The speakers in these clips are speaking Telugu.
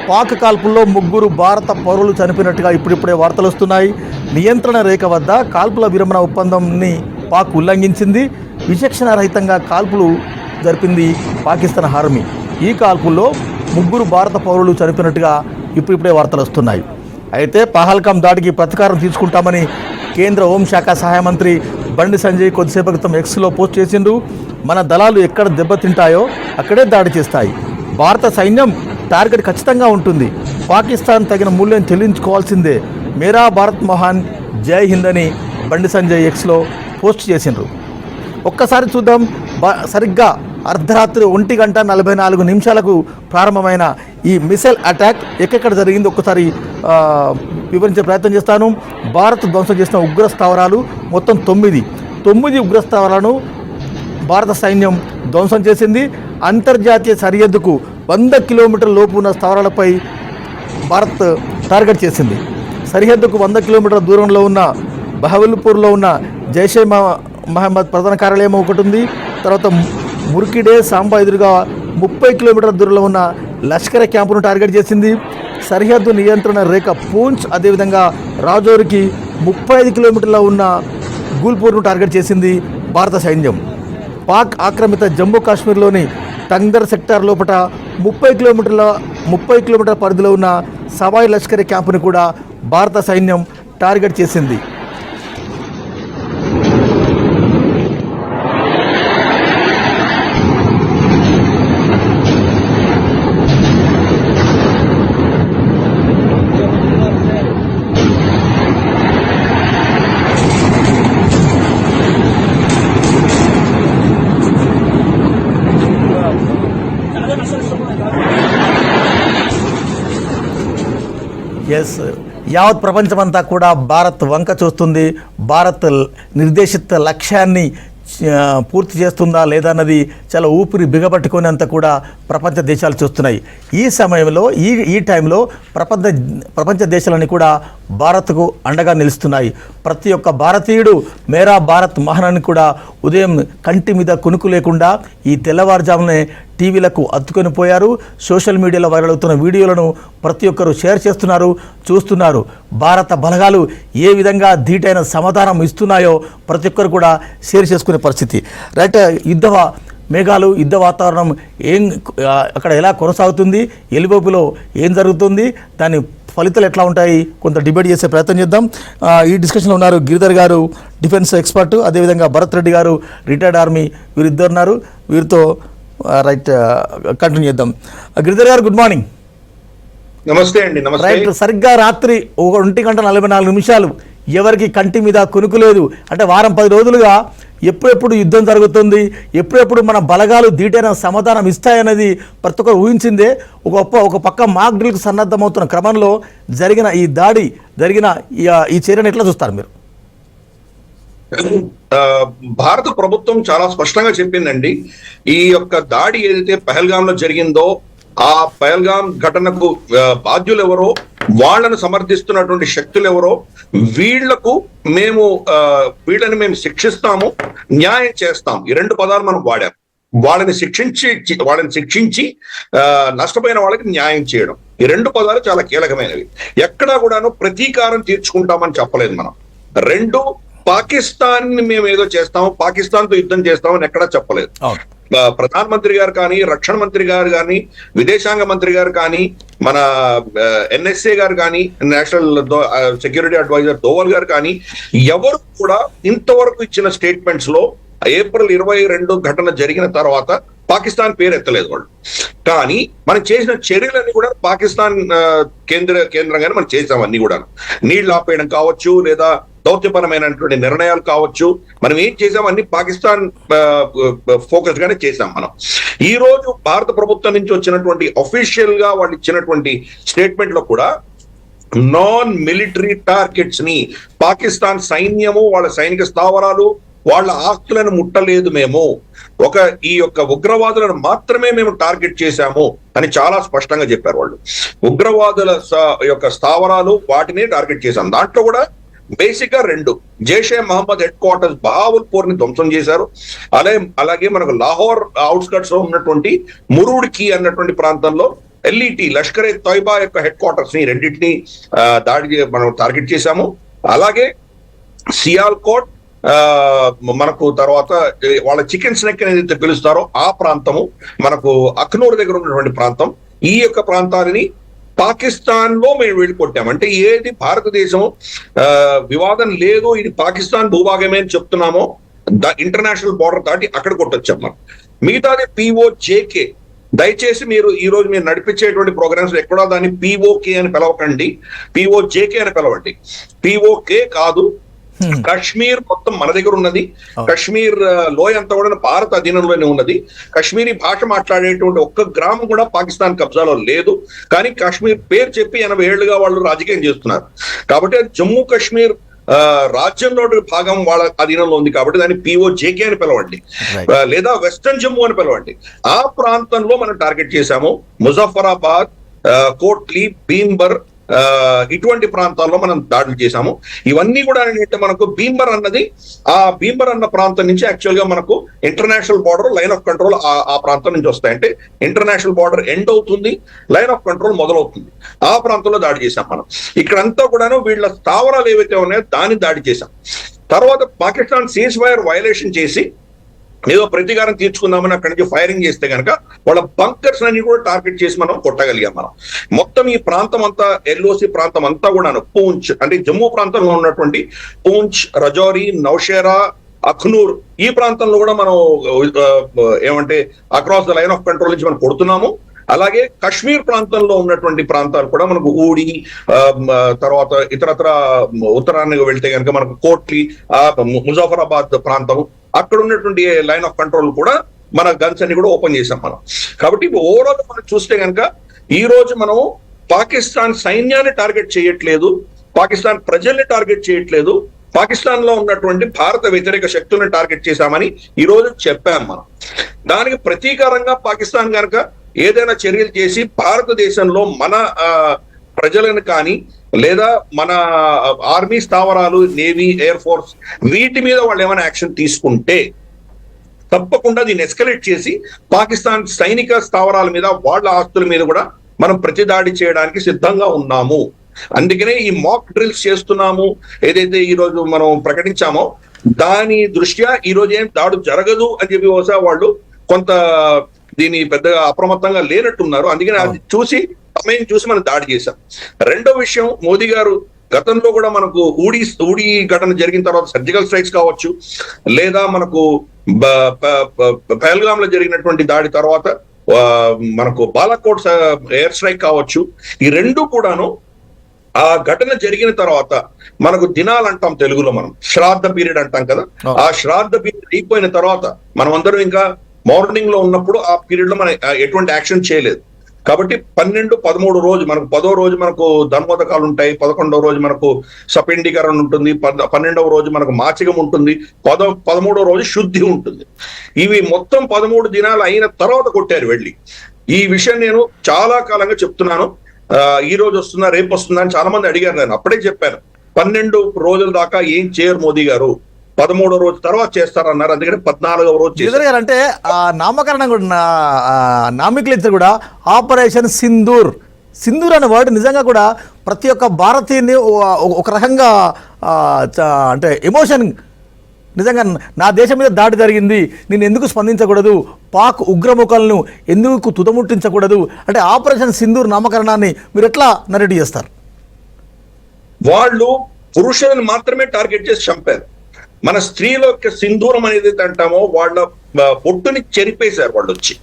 పాక్ కాల్పుల్లో 3 భారత పౌరులు చనిపోయినట్టుగా ఇప్పుడిప్పుడే వార్తలు వస్తున్నాయి. నియంత్రణ రేఖ వద్ద కాల్పుల విరమణ ఒప్పందంని పాక్ ఉల్లంఘించింది. విచక్షణ రహితంగా కాల్పులు జరిపింది పాకిస్తాన్ ఆర్మీ. ఈ కాల్పుల్లో 3 భారత పౌరులు చనిపోయినట్టుగా ఇప్పుడిప్పుడే వార్తలు వస్తున్నాయి. అయితే పహల్గామ్ దాడికి ప్రతీకారం తీసుకుంటామని కేంద్ర హోంశాఖ సహాయ మంత్రి బండి సంజయ్ కొద్దిసేపు క్రితం ఎక్స్లో పోస్ట్ చేసిండ్రు. మన దళాలు ఎక్కడ దెబ్బతింటాయో అక్కడే దాడి చేస్తాయి. భారత సైన్యం టార్గెట్ ఖచ్చితంగా ఉంటుంది. పాకిస్తాన్ తగిన మూల్యం చెల్లించుకోవాల్సిందే. మేరా భారత్ మహాన్, జై హింద్ అని బండి సంజయ్ ఎక్స్లో పోస్ట్ చేసిండ్రు. ఒక్కసారి చూద్దాం. సరిగ్గా అర్ధరాత్రి 1:44 ప్రారంభమైన ఈ మిసైల్ అటాక్ ఎక్కడ జరిగింది ఒక్కసారి వివరించే ప్రయత్నం చేస్తాను. భారత్ ధ్వంసం చేసిన ఉగ్ర స్థావరాలు మొత్తం 9 ఉగ్ర స్థావరాలను భారత సైన్యం ధ్వంసం చేసింది. అంతర్జాతీయ సరిహద్దుకు 100 కిలోమీటర్ల లోపు ఉన్న స్థావరాలపై భారత్ టార్గెట్ చేసింది. సరిహద్దుకు 100 కిలోమీటర్ల దూరంలో ఉన్న బహవల్పూర్లో ఉన్న జైషే మహమ్మద్ ప్రధాన కార్యాలయం ఒకటి ఉంది. తర్వాత మురికిడే సాంబా ఎదురుగా 30 కిలోమీటర్ల దూరంలో ఉన్న లష్కర్ క్యాంపును టార్గెట్ చేసింది. సరిహద్దు నియంత్రణ రేఖ పూంచ్, అదేవిధంగా రాజౌరికి 35 కిలోమీటర్ల ఉన్న గూల్పూర్ను టార్గెట్ చేసింది భారత సైన్యం. పాక్ ఆక్రమిత జమ్మూ కాశ్మీర్లోని టంగ్దర్ సెక్టార్ లోపల 30 కిలోమీటర్ల పరిధిలో ఉన్న సవాయ్ లష్కర్ క్యాంపును కూడా భారత సైన్యం టార్గెట్ చేసింది. యావత్ ప్రపంచమంతా కూడా భారత్ వంక చూస్తుంది. భారత్ నిర్దేశిత లక్ష్యాన్ని పూర్తి చేస్తుందా లేదా అన్నది చాలా ఊపిరి బిగబట్టుకునేంత కూడా ప్రపంచ దేశాలు చూస్తున్నాయి. ఈ సమయంలో ఈ టైంలో ప్రపంచ దేశాలన్నీ కూడా భారత్కు అండగా నిలుస్తున్నాయి. ప్రతి ఒక్క భారతీయుడు మేరా భారత్ మహానాన్ని కూడా ఉదయం కంటి మీద కునుకు లేకుండా ఈ తెల్లవారుజామునే టీవీలకు అత్తుకొని పోయారు. సోషల్ మీడియాలో వైరల్ అవుతున్న వీడియోలను ప్రతి ఒక్కరు షేర్ చేస్తున్నారు, చూస్తున్నారు. భారత బలగాలు ఏ విధంగా ధీటైన సమాధానం ఇస్తున్నాయో ప్రతి ఒక్కరు కూడా షేర్ చేసుకునే పరిస్థితి. రైట్, మేఘాలు యుద్ధ వాతావరణం అక్కడ ఎలా కొనసాగుతుంది, ఎలిబోపులో ఏం జరుగుతుంది, దాని ఫలితాలు ఎట్లా ఉంటాయి, కొంత డిబేట్ చేసే ప్రయత్నం చేద్దాం. ఈ డిస్కషన్లో ఉన్నారు గిరిధర్ గారు, డిఫెన్స్ ఎక్స్పర్ట్, అదేవిధంగా భరత్ రెడ్డి గారు, రిటైర్డ్ ఆర్మీ, వీరిద్దరు ఉన్నారు. వీరితో రైట్ కంటిన్యూ చేద్దాం. గిరిధర్ గారు, గుడ్ మార్నింగ్. నమస్తే అండి. నమస్తే. రైట్, సరిగ్గా రాత్రి 1:44 ఎవరికి కంటి మీద కునుకులేదు. అంటే వారం 10 రోజులుగా ఎప్పుడెప్పుడు యుద్ధం జరుగుతుంది, ఎప్పుడెప్పుడు మన బలగాలు ధీటైన సమాధానం ఇస్తాయన్నది ప్రతి ఒక్కరు ఊహించిందే. ఒక పక్క మాక్ డ్రిల్కి సన్నద్ధమవుతున్న క్రమంలో జరిగిన ఈ దాడి, ఈ చర్యను ఎట్లా చూస్తారు మీరు? భారత ప్రభుత్వం చాలా స్పష్టంగా చెప్పిందండి. ఈ యొక్క దాడి ఏదైతే పహల్గామ్ లో జరిగిందో, ఆ పహల్గామ్ ఘటనకు బాధ్యులు ఎవరో, వాళ్ళను సమర్థిస్తున్నటువంటి శక్తులు ఎవరో, వీళ్ళని మేము శిక్షిస్తాము, న్యాయం చేస్తాం, ఈ 2 పదాలు మనం వాడాం. వాళ్ళని శిక్షించి నష్టపోయిన వాళ్ళకి న్యాయం చేయడం, ఈ 2 పదాలు చాలా కీలకమైనవి. ఎక్కడా కూడాను ప్రతీకారం తీర్చుకుంటామని చెప్పలేదు మనం. 2, పాకిస్తాన్ మేము ఏదో చేస్తాము, పాకిస్తాన్తో యుద్ధం చేస్తామని ఎక్కడా చెప్పలేదు. ప్రధానమంత్రి గారు కానీ, రక్షణ మంత్రి గారు కానీ, విదేశాంగ మంత్రి గారు కానీ, మన NSA గారు కానీ, నేషనల్ సెక్యూరిటీ అడ్వైజర్ దోవల్ గారు కానీ, ఎవరు కూడా ఇంతవరకు ఇచ్చిన స్టేట్మెంట్స్ లో ఏప్రిల్ 22 ఘటన జరిగిన తర్వాత పాకిస్తాన్ పేరు ఎత్తలేదు వాళ్ళు. కానీ మనం చేసిన చర్యలన్నీ కూడా పాకిస్తాన్ కేంద్రంగానే మనం చేసాం. అన్ని కూడా నీళ్లు ఆపేయడం కావచ్చు, లేదా దౌత్యపరమైనటువంటి నిర్ణయాలు కావచ్చు, మనం ఏం చేసాం అన్ని పాకిస్తాన్ ఫోకస్ గానే చేసాం మనం. ఈ రోజు భారత ప్రభుత్వం నుంచి వచ్చినటువంటి అఫీషియల్ గా వాళ్ళు ఇచ్చినటువంటి స్టేట్మెంట్ లో కూడా నాన్ మిలిటరీ టార్గెట్స్ ని, పాకిస్తాన్ సైన్యము వాళ్ళ సైనిక స్థావరాలు, వాళ్ళ ఆస్తులను ముట్టలేదు, మేము ఈ యొక్క ఉగ్రవాదులను మాత్రమే మేము టార్గెట్ చేశాము అని చాలా స్పష్టంగా చెప్పారు వాళ్ళు. ఉగ్రవాదుల యొక్క స్థావరాలు, వాటిని టార్గెట్ చేశాం. దాంట్లో కూడా బేసిక్ గా 2, జైషే మహమ్మద్ హెడ్ క్వార్టర్స్ బహావల్పూర్ ని ధ్వంసం చేశారు. అలాగే మనకు లాహోర్ అవుట్స్కట్స్ లో ఉన్నటువంటి మురూడ్కి అన్నటువంటి ప్రాంతంలో LET లష్కరే తోయిబా యొక్క హెడ్ క్వార్టర్స్ ని రెండింటిని మనం టార్గెట్ చేశాము. అలాగే సియాల్కోట్ మనకు తర్వాత వాళ్ళ చికెన్ స్నెక్ ఏదైతే పిలుస్తారో ఆ ప్రాంతము, మనకు అఖ్నూర్ దగ్గర ఉన్నటువంటి ప్రాంతం, ఈ యొక్క ప్రాంతాలని పాకిస్తాన్ లో మేము వెళ్ళికొట్టాం. అంటే ఏది భారతదేశం వివాదం లేదు, ఇది పాకిస్తాన్ భూభాగమే అని చెప్తున్నామో ఇంటర్నేషనల్ బార్డర్ దాటి అక్కడ కొట్టొచ్చాం మనం. మిగతాది POJK, దయచేసి మీరు ఈ రోజు మీరు నడిపించేటువంటి ప్రోగ్రామ్స్ ఎక్కడో దాన్ని POK అని పిలవకండి, POJK అని పిలవండి. POK కాదు, కశ్మీర్ మొత్తం మన దగ్గర ఉన్నది. కశ్మీర్ లోయ అంతా కూడా భారత అధీనంలోనే ఉన్నది. కశ్మీరీ భాష మాట్లాడేటువంటి ఒక్క గ్రామం కూడా పాకిస్తాన్ కబ్జాలో లేదు. కానీ కాశ్మీర్ పేరు చెప్పి 80 ఏళ్లుగా వాళ్ళు రాజకీయం చేస్తున్నారు. కాబట్టి జమ్మూ కాశ్మీర్ రాజ్యంలో భాగం వాళ్ళ అధీనంలో ఉంది కాబట్టి దాన్ని POJK అని పిలవండి, లేదా వెస్టర్న్ జమ్మూ అని పిలవండి. ఆ ప్రాంతంలో మనం టార్గెట్ చేశాము. ముజఫరాబాద్, కోట్లీ, భీంబర్, ఇటువంటి ప్రాంతాల్లో మనం దాడులు చేశాము. ఇవన్నీ కూడా ఏంటంటే మనకు భీంబర్ అన్నది, ఆ భీంబర్ అన్న ప్రాంతం నుంచి యాక్చువల్ గా మనకు international border, line of control ఆ ప్రాంతం నుంచి వస్తాయి. అంటే ఇంటర్నేషనల్ బార్డర్ ఎండ్ అవుతుంది, లైన్ ఆఫ్ కంట్రోల్ మొదలవుతుంది. ఆ ప్రాంతంలో దాడి చేశాం మనం. ఇక్కడంతా కూడాను వీళ్ళ స్థావరాలు ఏవైతే ఉన్నాయో దాన్ని దాడి చేశాం. తర్వాత పాకిస్తాన్ సీజ్ ఫైర్ వయలేషన్ చేసి ఏదో ప్రతీకారం తీర్చుకుందామని అక్కడి నుంచి ఫైరింగ్ చేస్తే కనుక వాళ్ళ బంకర్స్ అన్ని కూడా టార్గెట్ చేసి మనం కొట్టగలిగాం మనం. మొత్తం ఈ ప్రాంతం అంతా, LOC ప్రాంతం అంతా కూడా, పూంచ్ అంటే జమ్మూ ప్రాంతంలో ఉన్నటువంటి పూంచ్, రజౌరి, నౌషేరా, అఖ్నూర్ ఈ ప్రాంతంలో కూడా మనం ఏమంటే across the line of control నుంచి మనం కొడుతున్నాము. అలాగే కశ్మీర్ ప్రాంతంలో ఉన్నటువంటి ప్రాంతాలు కూడా మనకు ఊడి, తర్వాత ఇతరత్ర ఉత్తరానికి వెళ్తే కనుక మనకు కోట్లీ, ముజఫరాబాద్ ప్రాంతం, అక్కడ ఉన్నటువంటి లైన్ ఆఫ్ కంట్రోల్ కూడా మన గన్స్ అన్ని కూడా ఓపెన్ చేసాం మనం. కాబట్టి ఓవరాల్ మనం చూస్తే కనుక ఈ రోజు మనం పాకిస్తాన్ సైన్యాన్ని టార్గెట్ చేయట్లేదు, పాకిస్తాన్ ప్రజల్ని టార్గెట్ చేయట్లేదు, పాకిస్తాన్ లో ఉన్నటువంటి భారత వ్యతిరేక శక్తులను టార్గెట్ చేశామని ఈ రోజు చెప్పాం మనం. దానికి ప్రతీకారంగా పాకిస్తాన్ కనుక ఏదైనా చర్యలు చేసి భారతదేశంలో మన ప్రజలను కానీ లేదా మన ఆర్మీ స్థావరాలు, నేవీ, ఎయిర్ ఫోర్స్ వీటి మీద వాళ్ళు ఏమైనా యాక్షన్ తీసుకుంటే తప్పకుండా దీన్ని ఎస్కలేట్ చేసి పాకిస్తాన్ సైనిక స్థావరాల మీద, వాళ్ళ ఆస్తుల మీద కూడా మనం ప్రతిదాడి చేయడానికి సిద్ధంగా ఉన్నాము. అందుకనే ఈ మాక్ డ్రిల్స్ చేస్తున్నాము. ఏదైతే ఈ రోజు మనం ప్రకటించామో దాని దృష్ట్యా ఈ రోజు ఏం దాడు జరగదు అని చెప్పి బహుశా వాళ్ళు కొంత దీన్ని పెద్దగా అప్రమత్తంగా లేనట్టున్నారు. అందుకని అది చూసి సమయం చూసి మనం దాడి చేశాం. రెండో విషయం, మోదీ గారు గతంలో కూడా మనకు ఊడి ఘటన జరిగిన తర్వాత సర్జికల్ స్ట్రైక్స్ కావచ్చు, లేదా మనకు పహల్గామ్ లో జరిగినటువంటి దాడి తర్వాత మనకు బాలాకోట్ ఎయిర్ స్ట్రైక్ కావచ్చు, ఈ రెండు కూడాను ఆ ఘటన జరిగిన తర్వాత మనకు దినాలు అంటాం తెలుగులో, మనం శ్రాద్ధ పీరియడ్ అంటాం కదా, ఆ శ్రాద్ధ పీరియడ్ అయిపోయిన తర్వాత మనం అందరం ఇంకా మార్నింగ్ లో ఉన్నప్పుడు ఆ పీరియడ్ లో మనం ఎటువంటి యాక్షన్ చేయలేదు. కాబట్టి 12, 13 రోజు మనకు 10వ రోజు మనకు ధన్మోదకాలు ఉంటాయి, 11వ రోజు మనకు సపిండీకరణ ఉంటుంది, 12వ రోజు మనకు మాచికం ఉంటుంది, 13వ రోజు శుద్ధి ఉంటుంది. ఇవి మొత్తం 13 దినాలు అయిన తర్వాత కొట్టారు వెళ్ళి. ఈ విషయం నేను చాలా కాలంగా చెప్తున్నాను. ఈ రోజు వస్తుందా, రేపు వస్తుందా అని చాలా మంది అడిగారు. నేను అప్పుడే చెప్పాను, 12 రోజుల దాకా ఏం చేయరు మోదీ గారు, 13వ రోజు తర్వాత చేస్తారన్నారు. అందుకని 14వ రోజు చేశారు. అంటే ఆ నామకరణం కూడా, నామికలించ కూడా ఆపరేషన్ సింధూర్. సింధూర్ అనే వర్డ్ నిజంగా కూడా ప్రతి ఒక్క భారతీయుని ఒక రకంగా అంటే ఎమోషన్, నిజంగా నా దేశం మీద దాడి జరిగింది, నేను ఎందుకు స్పందించకూడదు, పాక్ ఉగ్రముఖాలను ఎందుకు తుదముట్టించకూడదు అంటే ఆపరేషన్ సింధూర్ నామకరణాన్ని మీరు ఎట్లా నరేట్ చేస్తారు? వాళ్ళు పురుషులను మాత్రమే టార్గెట్ చేసి చంపారు. మన స్త్రీల యొక్క సింధూరం అనేది అంటామో వాళ్ళ పొట్టుని చెరిపేశారు వాళ్ళు వచ్చి.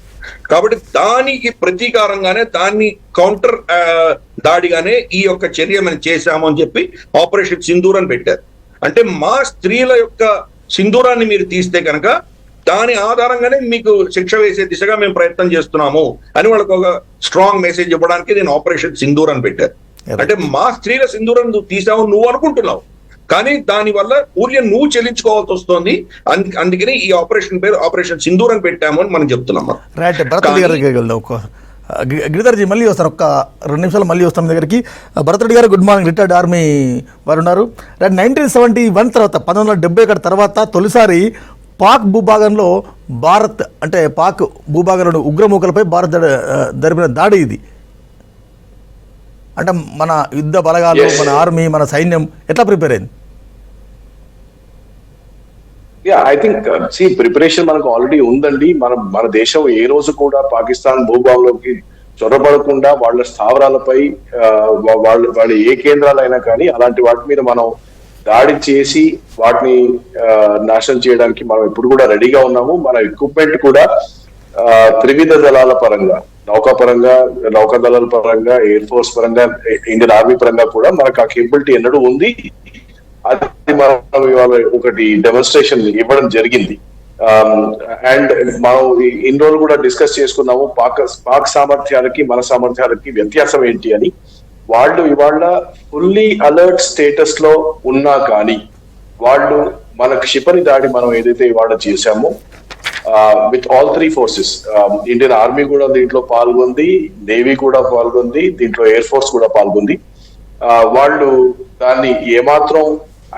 కాబట్టి దానికి ప్రతీకారంగానే, దాన్ని కౌంటర్ దాడిగానే ఈ యొక్క చర్య మనం చేశాము అని చెప్పి ఆపరేషన్ సింధూర్ అని పెట్టారు. అంటే మా స్త్రీల యొక్క సింధూరాన్ని మీరు తీస్తే కనుక దాని ఆధారంగానే మీకు శిక్ష వేసే దిశగా మేము ప్రయత్నం చేస్తున్నాము అని వాళ్ళకు ఒక స్ట్రాంగ్ మెసేజ్ ఇవ్వడానికి నేను ఆపరేషన్ సింధూర్ అని పెట్టారు. అంటే మా స్త్రీల సింధూరం నువ్వు తీసావు నువ్వు అనుకుంటున్నావు, కానీ దాని వల్ల ఊర్యం నువ్వు చెల్లించుకోవాల్సి వస్తుంది. అందుకని ఈ ఆపరేషన్ పేరు ఆపరేషన్ సింధూర్ అని పెట్టాము అని మనం చెప్తున్నాం. రైట్, భరత్ గారికి గిరిధర్జీ మళ్ళీ వస్తారు, ఒక్క 2 నిమిషాలు మళ్ళీ వస్తాం దగ్గరికి. భరత్ రెడ్డి గారు గుడ్ మార్నింగ్, రిటైర్డ్ ఆర్మీ వారు ఉన్నారు. 1971 తర్వాత 1971 తర్వాత తొలిసారి పాక్ భూభాగంలో భారత్ అంటే పాక్ భూభాగంలో ఉగ్రమూకలపై భారత్ జరిపిన దాడి ఇది. అంటే మన యుద్ధ బలగాలు, మన ఆర్మీ, మన సైన్యం ఎట్లా ప్రిపేర్ అయింది? ఐ థింక్ ప్రిపరేషన్ మనకు ఆల్రెడీ ఉందండి. మన దేశం ఏ రోజు కూడా పాకిస్తాన్ భూభాగంలోకి చొరబడకుండా వాళ్ళ స్థావరాలపై వాళ్ళ ఏ కేంద్రాలైనా కానీ అలాంటి వాటి మీద మనం దాడి చేసి వాటిని నాశనం చేయడానికి మనం ఇప్పుడు కూడా రెడీగా ఉన్నాము. మన ఎక్విప్మెంట్ కూడా త్రివిధ దళాల పరంగా, నౌకా దళాల పరంగా, ఎయిర్ ఫోర్స్ పరంగా, ఇండియన్ ఆర్మీ పరంగా కూడా మనకు ఆ కేపబిలిటీ ఎన్నడూ ఉంది. అది మనం ఇవాళ ఒకటి డెమోన్స్ట్రేషన్ ఇవ్వడం జరిగింది. అండ్ మనం ఇన్ని రోజులు కూడా డిస్కస్ చేసుకున్నాము పాక్ సామర్థ్యాలకి మన సామర్థ్యాలకి వ్యత్యాసం ఏంటి అని. వాళ్ళు ఇవాళ ఫుల్లీ అలర్ట్ స్టేటస్ లో ఉన్నా కానీ వాళ్ళు మన క్షిపణి దాడి మనం ఏదైతే ఇవాళ చేశామో with all 3 forces, Indian army కూడా దీంట్లో పాల్గొంది, నేవీ కూడా పాల్గొంది, దీంట్లో ఎయిర్ ఫోర్స్ కూడా పాల్గొంది. వాళ్ళు దాన్ని ఏమాత్రం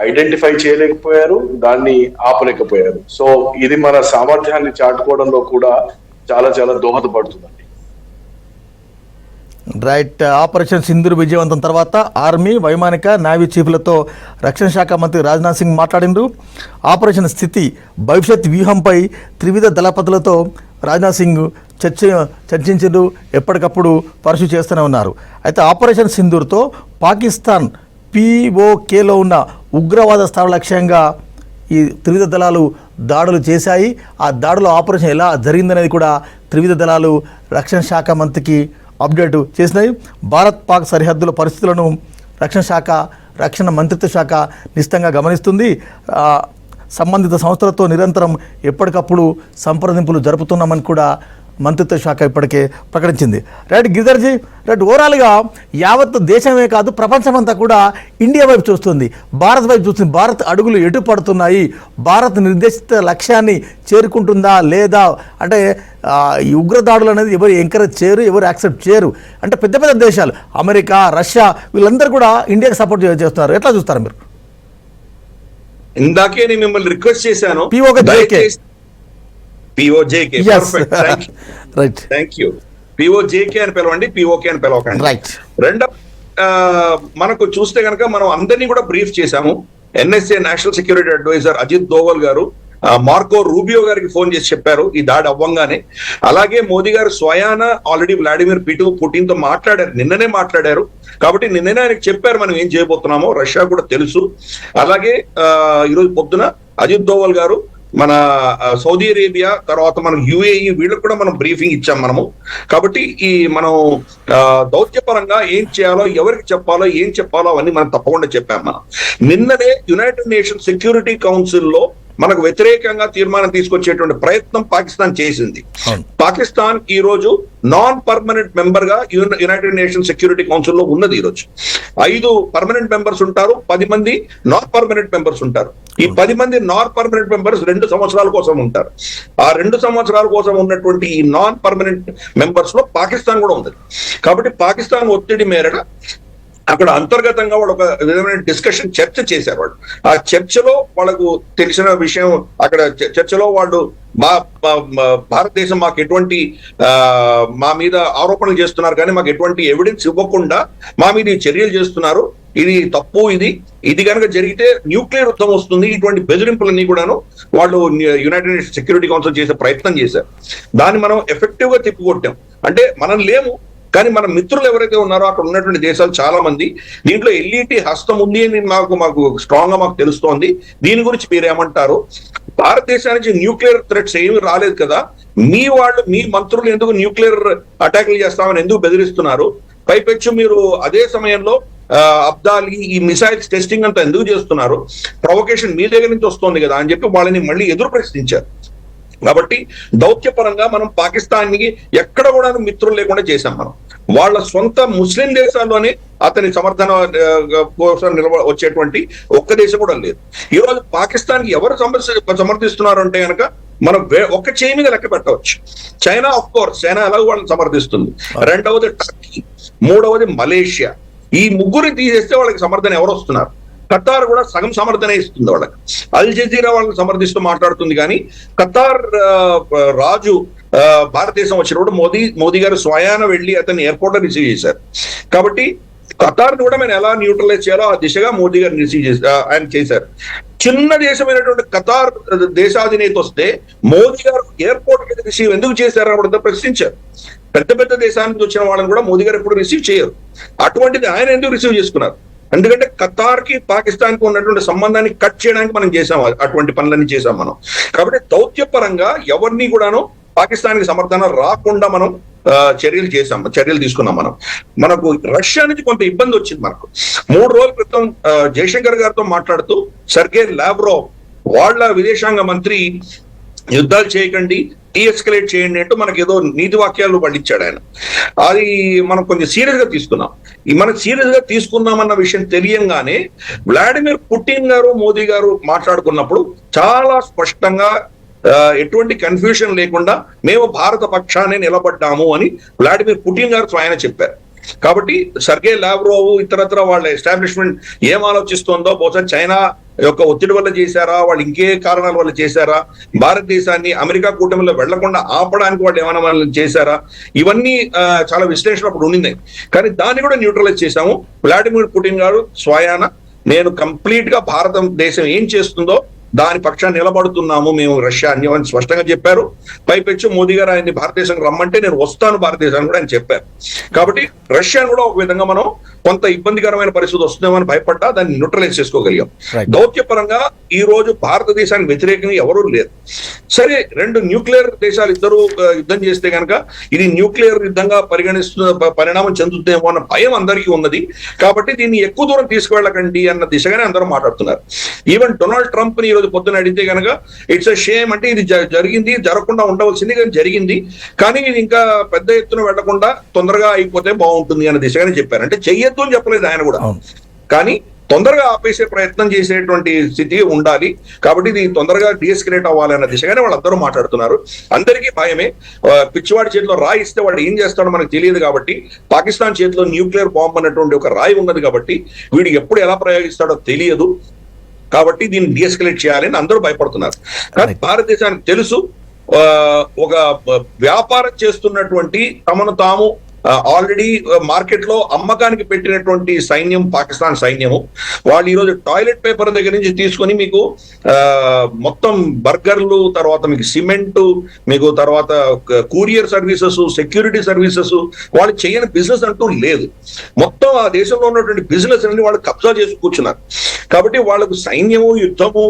ఐడెంటిఫై చేయలేకపోయారు, దాన్ని ఆపలేకపోయారు. సో ఇది మన సామర్థ్యాన్ని చాటుకోవడంలో కూడా చాలా చాలా దోహదపడుతుందండి. రైట్. ఆపరేషన్ సింధూర్ విజయవంతం తర్వాత ఆర్మీ, వైమానిక, నావీ చీఫ్లతో రక్షణ శాఖ మంత్రి రాజ్నాథ్ సింగ్ మాట్లాడిండ్రు. ఆపరేషన్ స్థితి, భవిష్యత్ వ్యూహంపై త్రివిధ దళపతులతో రాజ్నాథ్ సింగ్ చర్చించారు. ఎప్పటికప్పుడు పరిశీలి చేస్తూనే ఉన్నారు. అయితే ఆపరేషన్ సింధూర్తో పాకిస్తాన్ POKలో ఉన్న ఉగ్రవాద స్థావర లక్ష్యంగా ఈ త్రివిధ దళాలు దాడులు చేశాయి. ఆ దాడుల ఆపరేషన్ ఎలా జరిగిందనేది కూడా త్రివిధ దళాలు రక్షణ శాఖ మంత్రికి అప్డేట్ చేసినాయి. భారత్ పాక్ సరిహద్దుల పరిస్థితులను రక్షణ మంత్రిత్వ శాఖ నిశ్చితంగా గమనిస్తుంది. సంబంధిత సంస్థలతో నిరంతరం ఎప్పటికప్పుడు సంప్రదింపులు జరుపుతున్నామని కూడా మంత్రిత్వ శాఖ ఇప్పటికే ప్రకటించింది. రైట్ గిరిధర్జీ, రైట్, ఓవరాల్గా యావత్ దేశమే కాదు ప్రపంచమంతా కూడా ఇండియా వైపు చూస్తుంది, భారత్ వైపు చూస్తుంది. భారత్ అడుగులు ఎటు పడుతున్నాయి, భారత్ నిర్దేశిత లక్ష్యాన్ని చేరుకుంటుందా లేదా, అంటే ఈ ఉగ్రదాడులు అనేది ఎవరు ఎంకరేజ్ చేయరు, ఎవరు యాక్సెప్ట్ చేయరు. అంటే పెద్ద పెద్ద దేశాలు అమెరికా, రష్యా వీళ్ళందరూ కూడా ఇండియాకి సపోర్ట్ చేస్తున్నారు. ఎట్లా చూస్తారు మీరు? ఇందాకే నేను మిమ్మల్ని రిక్వెస్ట్ చేశాను, POJK. Thank you. POJK అని పిలవండి, POK అని పిలవకండి. రెండవ మనకు చూస్తే కనుక మనం అందరినీ కూడా బ్రీఫ్ చేశాము. NSA national security advisor Ajit Doval గారు మార్కో రూబియో గారికి ఫోన్ చేసి చెప్పారు ఈ దాడి అవ్వంగానే. అలాగే మోదీ గారు స్వయాన ఆల్రెడీ వ్లాడిమిర్ పుటిన్ తో మాట్లాడారు, నిన్ననే మాట్లాడారు. కాబట్టి నిన్ననే ఆయనకు చెప్పారు మనం ఏం చేయబోతున్నామో. రష్యా కూడా తెలుసు. అలాగే ఈరోజు పొద్దున అజిత్ దోవల్ గారు మన సౌదీ అరేబియా, తర్వాత మనం UAE వీళ్ళకి కూడా మనం బ్రీఫింగ్ ఇచ్చాం మనము. కాబట్టి ఈ మనం దౌత్యపరంగా ఏం చేయాలో, ఎవరికి చెప్పాలో, ఏం చెప్పాలో అవన్నీ మనం తప్పకుండా చెప్పాం. మనం నిన్ననే యునైటెడ్ నేషన్స్ సెక్యూరిటీ కౌన్సిల్లో మనకు వ్యతిరేకంగా తీర్మానం తీసుకొచ్చేటువంటి ప్రయత్నం పాకిస్తాన్ చేసింది. పాకిస్తాన్ ఈ రోజు నాన్ పర్మనెంట్ మెంబర్ గా యునైటెడ్ నేషన్స్ సెక్యూరిటీ కౌన్సిల్లో ఉన్నది. ఈ రోజు 5 పర్మనెంట్ మెంబర్స్ ఉంటారు, 10 మంది నాన్ పర్మనెంట్ మెంబర్స్ ఉంటారు. ఈ 10 మంది నాన్ పర్మనెంట్ మెంబర్స్ 2 సంవత్సరాల కోసం ఉంటారు. ఆ 2 సంవత్సరాల కోసం ఉన్నటువంటి ఈ నాన్ పర్మనెంట్ మెంబర్స్ లో పాకిస్తాన్ కూడా ఉంది. కాబట్టి పాకిస్తాన్ ఒత్తిడి మేరకు అక్కడ అంతర్గతంగా వాళ్ళు ఒక విధమైన డిస్కషన్, చర్చ చేశారు. వాళ్ళు ఆ చర్చలో వాళ్ళకు తెలిసిన విషయం, అక్కడ చర్చలో వాళ్ళు భారతదేశం మాకు ఎటువంటి మా మీద ఆరోపణలు చేస్తున్నారు కానీ మాకు ఎటువంటి ఎవిడెన్స్ ఇవ్వకుండా మా మీద చర్యలు చేస్తున్నారు, ఇది తప్పు, ఇది కనుక జరిగితే న్యూక్లియర్ యుద్ధం వస్తుంది, ఇటువంటి బెదిరింపులన్నీ కూడాను వాళ్ళు యునైటెడ్ నేషన్స్ సెక్యూరిటీ కౌన్సిల్ చేసే ప్రయత్నం చేశారు. దాన్ని మనం ఎఫెక్టివ్ గా తిప్పికొట్టాం. అంటే మనం లేము కానీ మన మిత్రులు ఎవరైతే ఉన్నారో అక్కడ ఉన్నటువంటి దేశాలు చాలా మంది దీంట్లో LET హస్తం ఉంది అని మాకు స్ట్రాంగ్ గా మాకు తెలుస్తోంది. దీని గురించి మీరేమంటారు? భారతదేశానికి న్యూక్లియర్ థ్రెట్స్ ఏమి రాలేదు కదా, మీ మంత్రులు ఎందుకు న్యూక్లియర్ అటాక్లు చేస్తామని ఎందుకు బెదిరిస్తున్నారు? పైపెచ్చు మీరు అదే సమయంలో అబ్దాలి ఈ మిసైల్స్ టెస్టింగ్ అంతా ఎందుకు చేస్తున్నారు? ప్రొవకేషన్ మీ దగ్గర నుంచి వస్తుంది కదా అని చెప్పి వాళ్ళని మళ్ళీ ఎదురు ప్రశ్నించారు. కాబట్టి దౌత్యపరంగా మనం పాకిస్తాన్ కి ఎక్కడ కూడా మిత్రులు లేకుండా చేశాం. మనం వాళ్ళ సొంత ముస్లిం దేశాల్లోనే అతని సమర్థన కోసం వచ్చేటువంటి ఒక్క దేశం కూడా లేదు. ఈ రోజు పాకిస్తాన్ కి ఎవరు సమర్థిస్తున్నారు అంటే కనుక మనం ఒక్క చేయి మీద లెక్క పెట్టవచ్చు. చైనా, ఆఫ్ కోర్స్ చైనా ఎలాగో వాళ్ళని సమర్థిస్తుంది. రెండవది టర్కీ, మూడవది మలేషియా. ఈ ముగ్గురిని తీసేస్తే వాళ్ళకి సమర్థన ఎవరు వస్తున్నారు? ఖతార్ కూడా సగం సమర్థన ఇస్తుంది వాళ్ళకి. అల్ జజీరా వాళ్ళని సమర్థిస్తూ మాట్లాడుతుంది. కానీ ఖతార్ రాజు భారతదేశం వచ్చినప్పుడు మోదీ గారు స్వయాన వెళ్ళి అతన్ని ఎయిర్పోర్ట్ లో రిసీవ్ చేశారు. కాబట్టి ఖతార్ని కూడా మేము ఎలా న్యూట్రలైజ్ చేయాలో ఆ దిశగా మోదీ గారు ఆయన చేశారు. చిన్న దేశమైనటువంటి ఖతార్ దేశాధినేత వస్తే మోదీ గారు ఎయిర్పోర్ట్ మీద రిసీవ్ ఎందుకు చేశారు అని ప్రశ్నించారు. పెద్ద పెద్ద దేశానికి వచ్చిన వాళ్ళని కూడా మోదీ గారు ఎప్పుడు రిసీవ్ చేయరు. అటువంటిది ఆయన ఎందుకు రిసీవ్ చేసుకున్నారు? ఎందుకంటే ఖతార్ కి పాకిస్తాన్ కి ఉన్నటువంటి సంబంధాన్ని కట్ చేయడానికి మనం చేసాం, అటువంటి పనులన్నీ చేసాం మనం. కాబట్టి దౌత్యపరంగా ఎవరిని కూడాను పాకిస్తాన్ కి సమర్థన రాకుండా మనం చర్యలు తీసుకున్నాం మనం. మనకు రష్యా నుంచి కొంత ఇబ్బంది వచ్చింది మనకు. 3 రోజుల క్రితం జయశంకర్ గారితో మాట్లాడుతూ సర్గే లావ్రోవ్ వాళ్ళ విదేశాంగ మంత్రి యుద్ధాలు చేయకండి, డీఎస్కలేట్ చేయండి అంటూ మనకి ఏదో నీతి వాక్యాలు పండించాడు ఆయన. అది మనం కొంచెం సీరియస్ గా తీసుకున్నాం. మనకు సీరియస్ గా తీసుకున్నామన్న విషయం తెలియంగానే వ్లాడిమిర్ పుటిన్ గారు మోదీ గారు మాట్లాడుకున్నప్పుడు చాలా స్పష్టంగా ఎటువంటి కన్ఫ్యూషన్ లేకుండా మేము భారత పక్షానే నిలబడ్డాము అని వ్లాడిమిర్ పుటిన్ గారు స్వయాన చెప్పారు. కాబట్టి సర్గే లావ్రోవ్ ఇతరత్ర వాళ్ళ ఎస్టాబ్లిష్మెంట్ ఏం ఆలోచిస్తోందో, బహుశా చైనా యొక్క ఒత్తిడి వల్ల చేశారా, వాళ్ళు ఇంకే కారణాల వల్ల చేశారా, భారతదేశాన్ని అమెరికా కూటమిలో వెళ్లకుండా ఆపడానికి వాళ్ళు ఏమైనా చేశారా, ఇవన్నీ చాలా విశ్లేషణ అప్పుడు ఉండింది. కానీ దాన్ని కూడా న్యూట్రలైజ్ చేశాము. వ్లాడిమిర్ పుటిన్ గారు స్వయాన నేను కంప్లీట్ గా భారతదేశం ఏం చేస్తుందో దాని పక్షాన్ని నిలబడుతున్నాము మేము రష్యా అని స్పష్టంగా చెప్పారు. పైపెచ్చు మోదీ గారు ఆయన్ని భారతదేశం రమ్మంటే నేను వస్తాను భారతదేశాన్ని కూడా ఆయన చెప్పారు. కాబట్టి రష్యాను కూడా ఒక విధంగా మనం కొంత ఇబ్బందికరమైన పరిస్థితి వస్తుందేమని భయపడ్డా దాన్ని న్యూట్రలైజ్ చేసుకోగలిగాం. దౌత్యపరంగా ఈ రోజు భారతదేశానికి వ్యతిరేకంగా ఎవరూ లేరు. సరే, 2 న్యూక్లియర్ దేశాలు ఇద్దరు యుద్ధం చేస్తే కనుక ఇది న్యూక్లియర్ యుద్ధంగా పరిణామం చెందుతుందేమో అన్న భయం అందరికీ ఉన్నది. కాబట్టి దీన్ని ఎక్కువ దూరం తీసుకువెళ్ళకండి అన్న దిశగానే అందరూ మాట్లాడుతున్నారు. ఈవెన్ డొనాల్డ్ ట్రంప్ ని ఈరోజు పొద్దున అడిగితే కనుక ఇట్స్ అ షేమ్, అంటే ఇది జరిగింది, జరగకుండా ఉండవలసింది కానీ జరిగింది, కానీ ఇది ఇంకా పెద్ద ఎత్తున వెళ్లకుండా తొందరగా అయిపోతే బాగుంటుంది అన్న దిశగానే చెప్పారు. అంటే చెయ్యొద్దు అని చెప్పలేదు ఆయన కూడా, కానీ తొందరగా ఆపేసే ప్రయత్నం చేసేటువంటి స్థితి ఉండాలి. కాబట్టి ఇది తొందరగా డీఎస్కలేట్ అవ్వాలి అన్న దిశగానే వాళ్ళందరూ మాట్లాడుతున్నారు. అందరికీ భయమే. పిచ్చివాడి చేతిలో రాయి ఇస్తే వాడు ఏం చేస్తాడో మనకు తెలియదు. కాబట్టి పాకిస్తాన్ చేతిలో న్యూక్లియర్ బాంబ్ అన్నటువంటి ఒక రాయి ఉన్నది కాబట్టి వీడు ఎప్పుడు ఎలా ప్రయోగిస్తాడో తెలియదు. కాబట్టి దీన్ని డీఎస్కలేట్ చేయాలని అందరూ భయపడుతున్నారు. కానీ భారతదేశానికి తెలుసు, ఒక వ్యాపారం చేస్తున్నటువంటి తమను తాము ఆల్రెడీ మార్కెట్ లో అమ్మకానికి పెట్టినటువంటి సైన్యం పాకిస్తాన్ సైన్యము. వాళ్ళు ఈరోజు టాయిలెట్ పేపర్ దగ్గర నుంచి తీసుకొని మీకు మొత్తం బర్గర్లు, తర్వాత మీకు సిమెంట్, మీకు తర్వాత కూరియర్ సర్వీసెస్, సెక్యూరిటీ సర్వీసెస్, వాళ్ళు చేయని బిజినెస్ అంటూ లేదు. మొత్తం ఆ దేశంలో ఉన్నటువంటి బిజినెస్ అన్ని వాళ్ళు కబ్జా చేసి కూర్చున్నారు. కాబట్టి వాళ్ళకు సైన్యము, యుద్ధము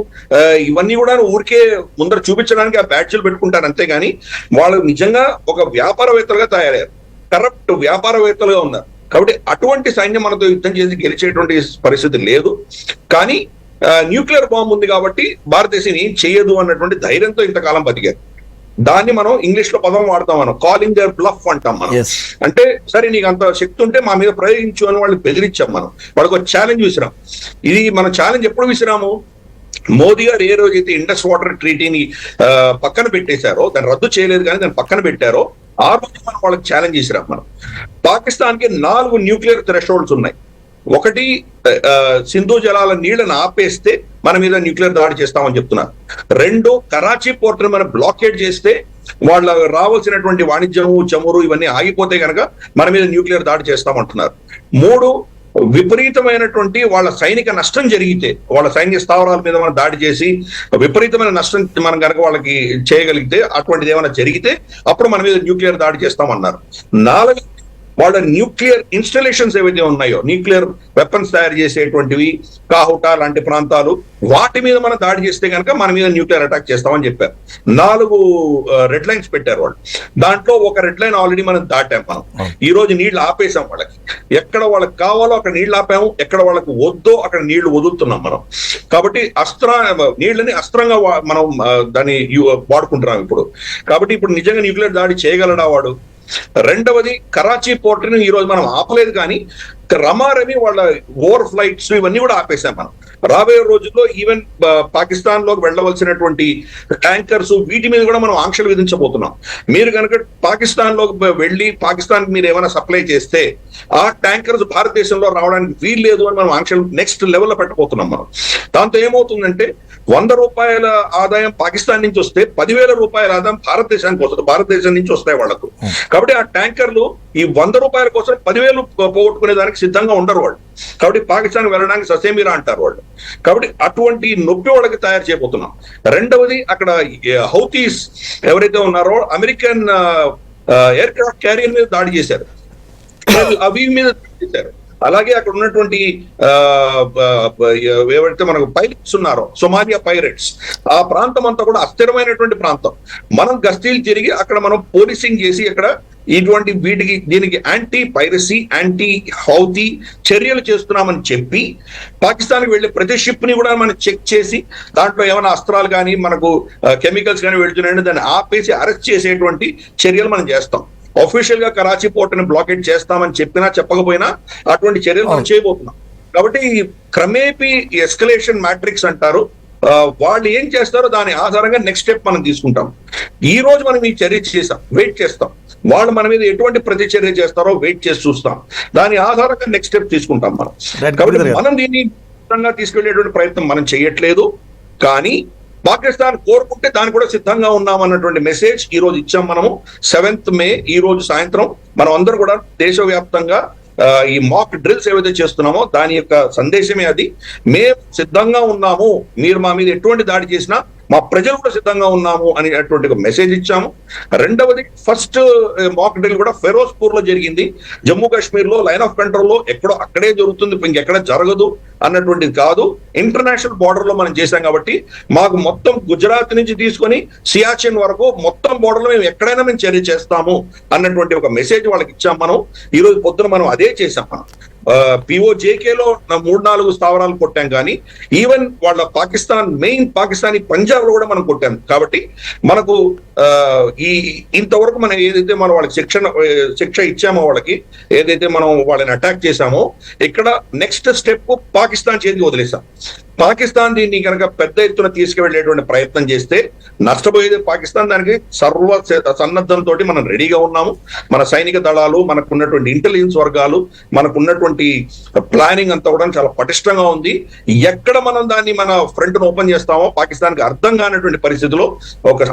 ఇవన్నీ కూడా ఊరికే ముందర చూపించడానికి ఆ బ్యాడ్జీలు పెట్టుకుంటారు, అంతేగాని వాళ్ళు నిజంగా ఒక వ్యాపారవేత్తలుగా తయారయ్యారు, కరప్ట్ వ్యాపారవేత్తలుగా ఉన్నారు. కాబట్టి అటువంటి సైన్యం మనతో యుద్ధం చేసి గెలిచేటువంటి పరిస్థితి లేదు. కానీ న్యూక్లియర్ బాంబు ఉంది కాబట్టి భారతదేశం ఏం చేయదు అన్నటువంటి ధైర్యంతో ఇంతకాలం బతికారు. దాన్ని మనం ఇంగ్లీష్ లో పదం వాడతాం, మనం కాలింగ్ దేర్ బ్లఫ్ అంటాం మనం. అంటే సరే నీకు అంత శక్తి ఉంటే మా మీద ప్రయోగించు అని వాళ్ళు బెదిరించాం మనం. వాళ్ళకి ఒక ఛాలెంజ్ విసిరాం. ఇది మన ఛాలెంజ్ ఎప్పుడు విసిరాము? మోదీ గారు ఏ రోజైతే ఇండస్ వాటర్ ట్రీటీని పక్కన పెట్టేశారో, దాన్ని రద్దు చేయలేదు కానీ దాన్ని పక్కన పెట్టారో, ఆ రోజు మనం వాళ్ళకి ఛాలెంజ్ చేసినాం మనం. పాకిస్తాన్ కి 4 న్యూక్లియర్ థ్రెషోల్డ్స్ ఉన్నాయి. ఒకటి, సింధు జలాల నీళ్లను ఆపేస్తే మన మీద న్యూక్లియర్ దాడి చేస్తామని చెప్తున్నారు. 2, కరాచీ పోర్ట్ ని మనం బ్లాకేడ్ చేస్తే వాళ్ళ రావాల్సినటువంటి వాణిజ్యము, చమురు ఇవన్నీ ఆగిపోతే కనుక మన మీద న్యూక్లియర్ దాడి చేస్తామంటున్నారు. 3, విపరీతమైనటువంటి వాళ్ళ సైనిక నష్టం జరిగితే, వాళ్ళ సైన్య స్థావరాల మీద మనం దాడి చేసి విపరీతమైన నష్టం మనం కనుక వాళ్ళకి చేయగలిగితే, అటువంటిది ఏమైనా జరిగితే అప్పుడు మన మీద న్యూక్లియర్ దాడి చేస్తామన్నారు. 4, వాళ్ళ న్యూక్లియర్ ఇన్స్టాలేషన్స్ ఏవైతే ఉన్నాయో, న్యూక్లియర్ వెపన్స్ తయారు చేసేటువంటివి, కాహుటా లాంటి ప్రాంతాలు, వాటి మీద మనం దాడి చేస్తే కనుక మన మీద న్యూక్లియర్ అటాక్ చేస్తామని చెప్పారు. 4 రెడ్ లైన్స్ పెట్టారు వాళ్ళు. దాంట్లో ఒక రెడ్ లైన్ ఆల్రెడీ మనం దాటాం మనం. ఈ రోజు నీళ్లు ఆపేసాం వాళ్ళకి. ఎక్కడ వాళ్ళకి కావాలో అక్కడ నీళ్లు ఆపాము, ఎక్కడ వాళ్ళకి వద్దో అక్కడ నీళ్లు వదులుతున్నాం మనం. కాబట్టి నీళ్ళని అస్త్రంగా మనం దాన్ని వాడుకుంటున్నాం ఇప్పుడు. కాబట్టి ఇప్పుడు నిజంగా న్యూక్లియర్ దాడి చేయగలడా వాడు? 2వది, కరాచీ పోర్ట్ ని ఈ రోజు మనం ఆపలేదు కానీ రమారమి వాళ్ళ ఓవర్ ఫ్లైట్స్ ఇవన్నీ కూడా ఆపేసాం మనం. రాబోయే రోజుల్లో ఈవెన్ పాకిస్తాన్ లోకి వెళ్ళవలసినటువంటి ట్యాంకర్స్, వీటి మీద కూడా మనం ఆంక్షలు విధించబోతున్నాం. మీరు కనుక పాకిస్తాన్ లోకి వెళ్ళి పాకిస్తాన్ మీరు ఏమైనా సప్లై చేస్తే ఆ ట్యాంకర్స్ భారతదేశంలో రావడానికి వీలు లేదు అని మనం ఆంక్షలు నెక్స్ట్ లెవెల్లో పెట్టబోతున్నాం మనం. దాంతో ఏమవుతుందంటే 100 రూపాయల ఆదాయం పాకిస్తాన్ నుంచి వస్తే 10,000 రూపాయల ఆదాయం భారతదేశానికి వస్తుంది, భారతదేశం నుంచి వస్తాయి వాళ్లకు. కాబట్టి ఆ ట్యాంకర్లు ఈ 100 రూపాయల కోసం 10,000 పోగొట్టుకునే దానికి సిద్ధంగా ఉండరు వాళ్ళు. కాబట్టి పాకిస్తాన్ వెళ్ళడానికి ససేమిరా అంటారు వాళ్ళు. కాబట్టి అటువంటి నొప్పి వాళ్ళకి తయారు చేయబోతున్నాం. రెండవది, అక్కడ హౌతీస్ ఎవరైతే ఉన్నారో అమెరికన్ ఎయిర్ క్రాఫ్ట్ క్యారియర్ మీద దాడి చేశారు, అవి మీద దాడి చేశారు. అలాగే అక్కడ ఉన్నటువంటి ఎవరైతే మనకు పైలట్స్ ఉన్నారో సొమాలియా పైరట్స్, ఆ ప్రాంతం అంతా కూడా అస్థిరమైనటువంటి ప్రాంతం. మనం గస్తీలు తిరిగి అక్కడ మనం పోలీసింగ్ చేసి అక్కడ ఇటువంటి దీనికి యాంటీ పైరసీ, యాంటీ హౌతీ చర్యలు చేస్తున్నామని చెప్పి పాకిస్తాన్కి వెళ్ళే ప్రతి షిప్ ని కూడా మనం చెక్ చేసి దాంట్లో ఏమైనా అస్త్రాలు కానీ మనకు కెమికల్స్ కానీ వెళ్తున్నాయని దాన్ని ఆపేసి అరెస్ట్ చేసేటువంటి చర్యలు మనం చేస్తాం. అఫీషియల్ గా కరాచీ పోర్ట్ ని బ్లాకేట్ చేస్తామని చెప్పినా చెప్పకపోయినా అటువంటి చర్యలు మనం చేయబోతున్నాం. కాబట్టి క్రమేపీ ఎస్కలేషన్ మ్యాట్రిక్స్ అంటారు, వాళ్ళు ఏం చేస్తారో దాని ఆధారంగా నెక్స్ట్ స్టెప్ మనం తీసుకుంటాం. ఈ రోజు మనం ఈ చర్య చేసాం, వెయిట్ చేస్తాం. వాళ్ళు మన మీద ఎటువంటి ప్రతిచర్య చేస్తారో వెయిట్ చేసి చూస్తాం. దాని ఆధారంగా నెక్స్ట్ స్టెప్ తీసుకుంటాం మనం. కాబట్టి మనం దీన్ని తీసుకెళ్లేటువంటి ప్రయత్నం మనం చేయట్లేదు, కానీ పాకిస్తాన్ కోరుకుంటే దాన్ని కూడా సిద్ధంగా ఉన్నాం అన్నటువంటి మెసేజ్ ఈ రోజు ఇచ్చాం మనము. 7th May ఈ రోజు సాయంత్రం మనం అందరూ కూడా దేశవ్యాప్తంగా ఈ మాక్ డ్రిల్స్ ఏవైతే చేస్తున్నామో దాని యొక్క సందేశమే అది. మేము సిద్ధంగా ఉన్నాము, మీరు మా మీద ఎటువంటి దాడి చేసినా మా ప్రజలు కూడా సిద్ధంగా ఉన్నాము అనేటువంటి ఒక మెసేజ్ ఇచ్చాము. రెండవది, ఫస్ట్ మాక్ డ్రిల్ కూడా ఫెరోజ్పూర్ లో జరిగింది. జమ్మూ కాశ్మీర్ లో లైన్ ఆఫ్ కంట్రోల్ లో ఎక్కడో అక్కడే జరుగుతుంది, ఇంకెక్కడ జరగదు అన్నటువంటిది కాదు. ఇంటర్నేషనల్ బార్డర్ లో మనం చేశాం కాబట్టి మాకు మొత్తం గుజరాత్ నుంచి తీసుకొని సియాచిన్ వరకు మొత్తం బార్డర్ లో మేము ఎక్కడైనా మేము చర్య చేస్తాము అన్నటువంటి ఒక మెసేజ్ వాళ్ళకి ఇచ్చాం మనం. ఈ రోజు పొద్దున మనం అదే చేశాం. మనం POJKలో 3-4 స్థావరాలు కొట్టాం, కానీ ఈవెన్ వాళ్ళ మెయిన్ పాకిస్తానీ పంజాబ్ లో కూడా మనం కొట్టాం. కాబట్టి మనకు ఇంతవరకు మనం ఏదైతే మనం వాళ్ళకి శిక్ష ఇచ్చామో, వాళ్ళకి ఏదైతే మనం వాళ్ళని అటాక్ చేశామో, ఇక్కడ నెక్స్ట్ స్టెప్ పాకిస్తాన్ చేతికి వదిలేసాం. పాకిస్తాన్ దీన్ని కనుక పెద్ద ఎత్తున తీసుకువెళ్లేటువంటి ప్రయత్నం చేస్తే నష్టపోయేది పాకిస్తాన్. దానికి సర్వ సన్నద్ధంతో మనం రెడీగా ఉన్నాము. మన సైనిక దళాలు, మనకున్నటువంటి ఇంటెలిజెన్స్ వర్గాలు, మనకున్నటువంటి ప్లానింగ్ అంతా కూడా చాలా పటిష్టంగా ఉంది. ఎక్కడ మనం దాన్ని మన ఫ్రంట్ ను ఓపెన్ చేస్తామో పాకిస్తాన్కి అర్థం కానటువంటి పరిస్థితిలో, ఒక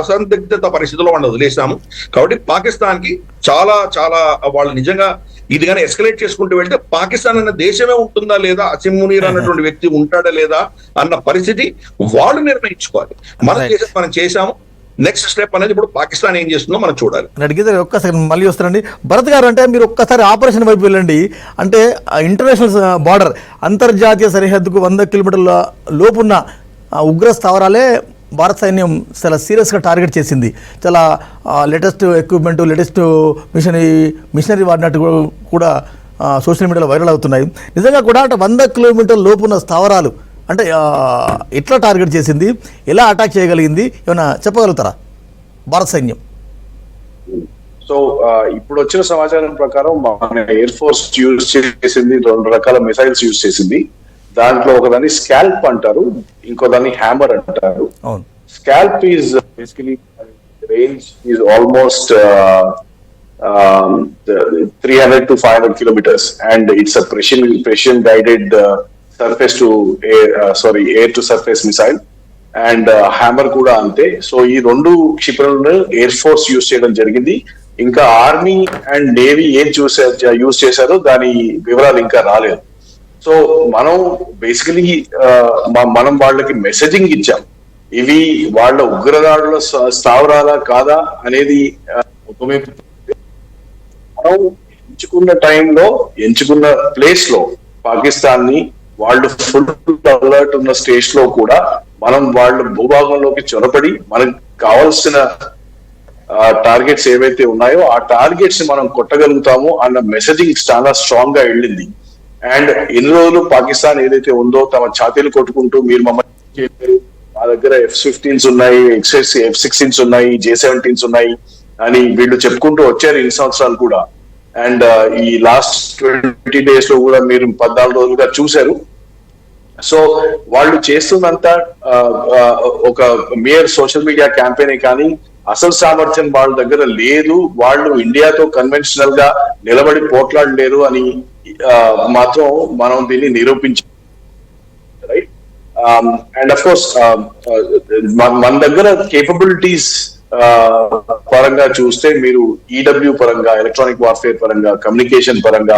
అసందిగ్ధత పరిస్థితిలో వాళ్ళని వదిలేసాము. కాబట్టి పాకిస్తాన్ కి చాలా చాలా వాళ్ళు నిజంగా ఇది కానీ ఎస్కలేట్ చేసుకుంటూ వెళ్తే పాకిస్తాన్ అన్న దేశమే ఉంటుందా లేదా, అసిమ్ మునీర్ అన్నటువంటి వ్యక్తి ఉంటాడా లేదా అన్న పరిస్థితి వాళ్ళు నిర్ణయించుకోవాలి. మనం చేశాము. నెక్స్ట్ స్టెప్ అనేది ఇప్పుడు పాకిస్తాన్ ఏం చేస్తుందో మనం చూడాలి. ఒక్కసారి మళ్ళీ వస్తారండి భరత్ గారు. అంటే మీరు ఒక్కసారి ఆపరేషన్ వైపు వెళ్ళండి. అంటే ఇంటర్నేషనల్ బార్డర్, అంతర్జాతీయ సరిహద్దుకు 100 కిలోమీటర్ల లోపున్న ఉగ్ర స్థావరాలే భారత సైన్యం చాలా సీరియస్గా టార్గెట్ చేసింది. చాలా లేటెస్ట్ ఎక్విప్మెంట్, లేటెస్ట్ మిషనరీ వాడినట్టు కూడా సోషల్ మీడియాలో వైరల్ అవుతున్నాయి. నిజంగా కూడా అంటే 100 కిలోమీటర్ల లోపున్న స్థావరాలు అంటే ఎట్లా టార్గెట్ చేసింది, ఎలా అటాక్ చేయగలిగింది, ఏమైనా చెప్పగలుగుతారా భారత సైన్యం? సో ఇప్పుడు వచ్చిన సమాచారం ప్రకారం మన ఎయిర్ ఫోర్స్ యూజ్ చేసింది 2 రకాల మిసైల్స్ యూజ్ చేసింది. దాంట్లో ఒకదాన్ని స్కాల్ప్ అంటారు, ఇంకో దాన్ని హ్యామర్ అంటారు. Scalp is basically range is almost 300 to 500 kilometers, and it's a precision guided surface to air to surface missile. And hammer కూడా అంతే. సో ఈ 2 క్షిపణులను ఎయిర్ ఫోర్స్ యూజ్ చేయడం జరిగింది. ఇంకా ఆర్మీ అండ్ నేవీ ఏం యూజ్ చేశారో దాని వివరాలు ఇంకా రాలేదు. సో మనం బేసికలీ మనం వాళ్ళకి మెసేజింగ్ ఇచ్చాం, ఇవి వాళ్ళ ఉగ్రదాడుల స్థావరాలా కాదా అనేది. మనం ఎంచుకున్న టైంలో, ఎంచుకున్న ప్లేస్ లో పాకిస్తాన్ ని వాళ్ళు ఫుల్ అలర్ట్ ఉన్న స్టేజ్ లో కూడా మనం వాళ్ళ భూభాగంలోకి చొరబడి మనకు కావాల్సిన టార్గెట్స్ ఏవైతే ఉన్నాయో ఆ టార్గెట్స్ మనం కొట్టగలుగుతాము అన్న మెసేజింగ్ చాలా స్ట్రాంగ్ గా వెళ్ళింది. అండ్ ఇన్ని రోజులు పాకిస్తాన్ ఏదైతే ఉందో తమ ఛాతీలు కొట్టుకుంటూ మీరు మమ్మల్ని మా దగ్గర F-15s ఉన్నాయి, F-16s ఉన్నాయి, J-17s ఉన్నాయి అని వీళ్ళు చెప్పుకుంటూ వచ్చారు ఇన్ని సంవత్సరాలు కూడా. అండ్ ఈ లాస్ట్ 20 days లో కూడా మీరు 14 రోజులుగా చూశారు. సో వాళ్ళు చేస్తున్నంత ఒక మేయర్ సోషల్ మీడియా క్యాంపెయిన్ కానీ అసలు సామర్థ్యం వాళ్ళ దగ్గర లేదు. వాళ్ళు ఇండియాతో కన్వెన్షనల్ గా నిలబడి పోట్లాడలేరు అని మాత్రం మనం దీన్ని నిరూపించాం. రైట్. అండ్ అఫ్ కోర్స్ మన దగ్గర కేపబిలిటీస్ పరంగా చూస్తే మీరు ఈడబ్ల్యూ పరంగా, ఎలక్ట్రానిక్ వార్ఫేర్ పరంగా, కమ్యూనికేషన్ పరంగా,